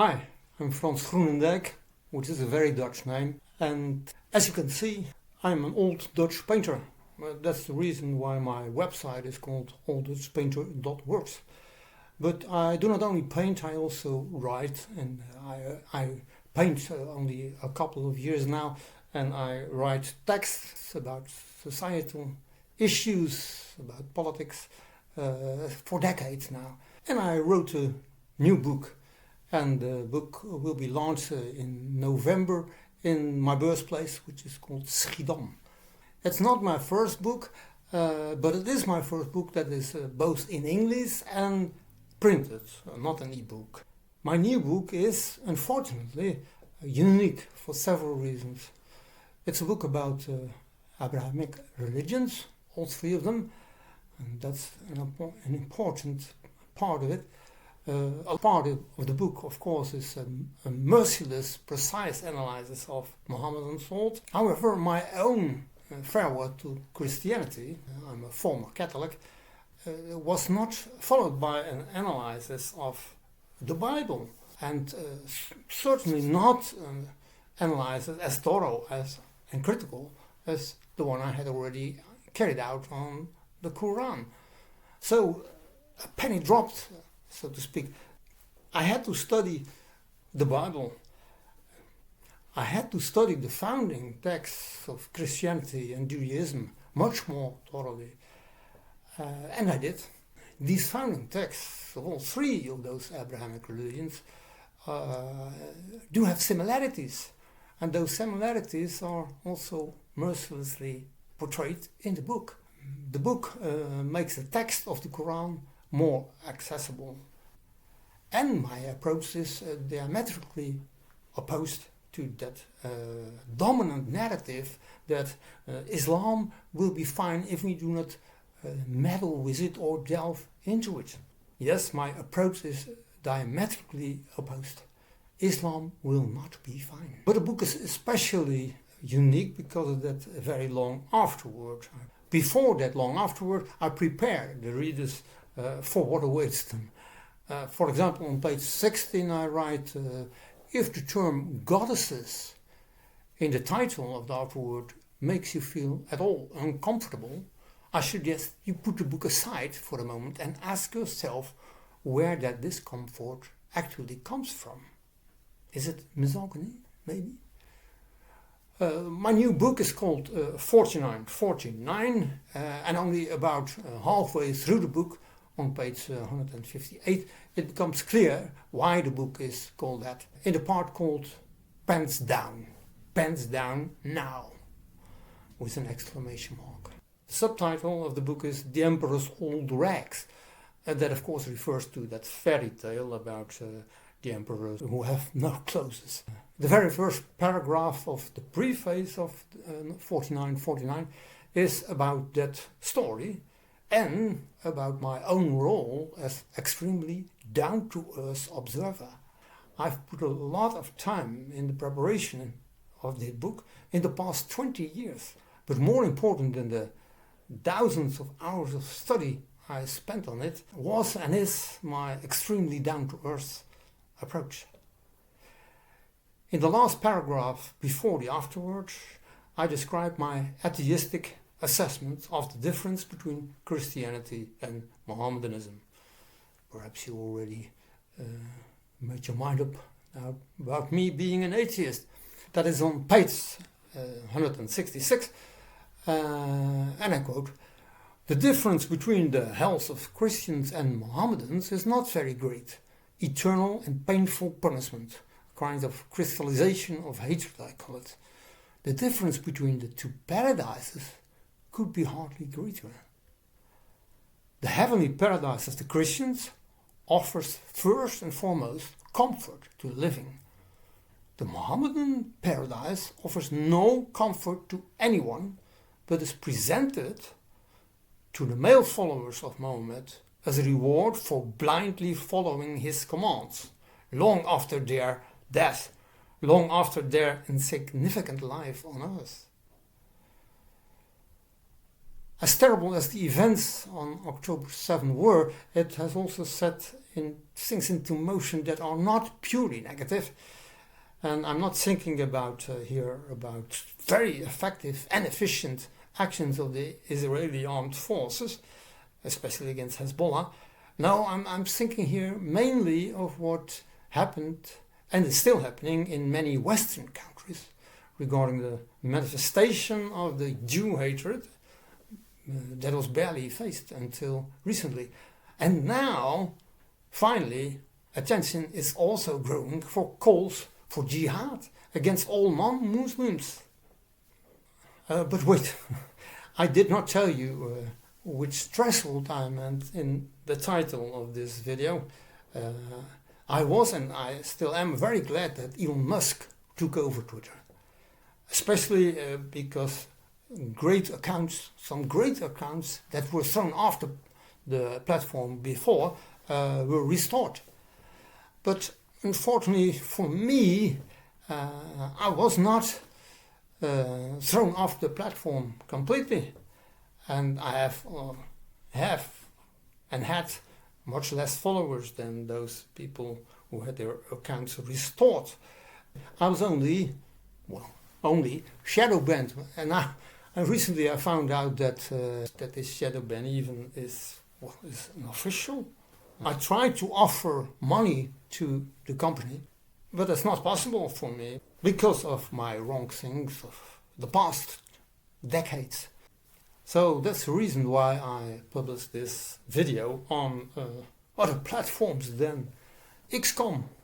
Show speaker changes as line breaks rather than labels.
Hi, I'm Frans Groenendijk, which is a very Dutch name, and as you can see, I'm an old Dutch painter. That's the reason why my website is called alldutchpainter.works. But I do not only paint, I also write, and I paint only a couple of years now, and I write texts about societal issues, about politics, for decades now. And I wrote a new book. And the book will be launched in November in my birthplace, which is called Schiedam. It's not my first book, but it is my first book that is both in English and printed, not an e-book. My new book is, unfortunately, unique for several reasons. It's a book about Abrahamic religions, all three of them, and that's an important part of it. A part of the book, of course, is a merciless, precise analysis of Mohammedan thought. However, my own farewell to Christianity, I'm a former Catholic, was not followed by an analysis of the Bible, and certainly not an analysis as thorough and critical as the one I had already carried out on the Quran. So a penny dropped, so to speak. I had to study the Bible. I had to study the founding texts of Christianity and Judaism much more thoroughly. And I did. These founding texts of all three of those Abrahamic religions do have similarities. And those similarities are also mercilessly portrayed in the book. The book makes the text of the Quran more accessible. And my approach is diametrically opposed to that dominant narrative that Islam will be fine if we do not meddle with it or delve into it. Yes, my approach is diametrically opposed. Islam will not be fine. But the book is especially unique because of that very long afterword. Before that long afterword, I prepare the readers for what awaits them. For example, on page 16 I write, if the term goddesses in the title of the afterword makes you feel at all uncomfortable, I suggest you put the book aside for a moment and ask yourself where that discomfort actually comes from. Is it misogyny, maybe? My new book is called 4949, and only about halfway through the book, on page 158, it becomes clear why the book is called that. In the part called Pants Down Now, with an exclamation mark. The subtitle of the book is The Emperor's Old Rags. And that of course refers to that fairy tale about the emperors who have no clothes. The very first paragraph of the preface of 4949 is about that story and about my own role as extremely down-to-earth observer. I've put a lot of time in the preparation of this book in the past 20 years. But more important than the thousands of hours of study I spent on it was and is my extremely down-to-earth approach. In the last paragraph before the afterword, I describe my atheistic assessment of the difference between Christianity and Mohammedanism. Perhaps you already made your mind up now about me being an atheist. That is on page 166, and I quote, "The difference between the hells of Christians and Mohammedans is not very great. Eternal and painful punishment, a kind of crystallization of hatred, I call it. The difference between the two paradises could be hardly greater. The heavenly paradise of the Christians offers first and foremost comfort to the living. The Mohammedan paradise offers no comfort to anyone, but is presented to the male followers of Mohammed as a reward for blindly following his commands, long after their death, long after their insignificant life on earth." As terrible as the events on October 7 were, it has also set things into motion that are not purely negative. And I'm not thinking about here about very effective and efficient actions of the Israeli armed forces, especially against Hezbollah. No, I'm thinking here mainly of what happened and is still happening in many Western countries regarding the manifestation of the Jew hatred that was barely faced until recently. And now, finally, attention is also growing for calls for jihad against all non-Muslims. But wait, I did not tell you which threshold I meant in the title of this video. I was and I still am very glad that Elon Musk took over Twitter, especially because some great accounts that were thrown off the platform before were restored. But unfortunately for me, I was not thrown off the platform completely, and I have and had much less followers than those people who had their accounts restored. I was only shadow banned, and recently I found out that this shadow ban even is an official. I tried to offer money to the company, but it's not possible for me because of my wrong things of the past decades. So that's the reason why I published this video on other platforms than XCOM.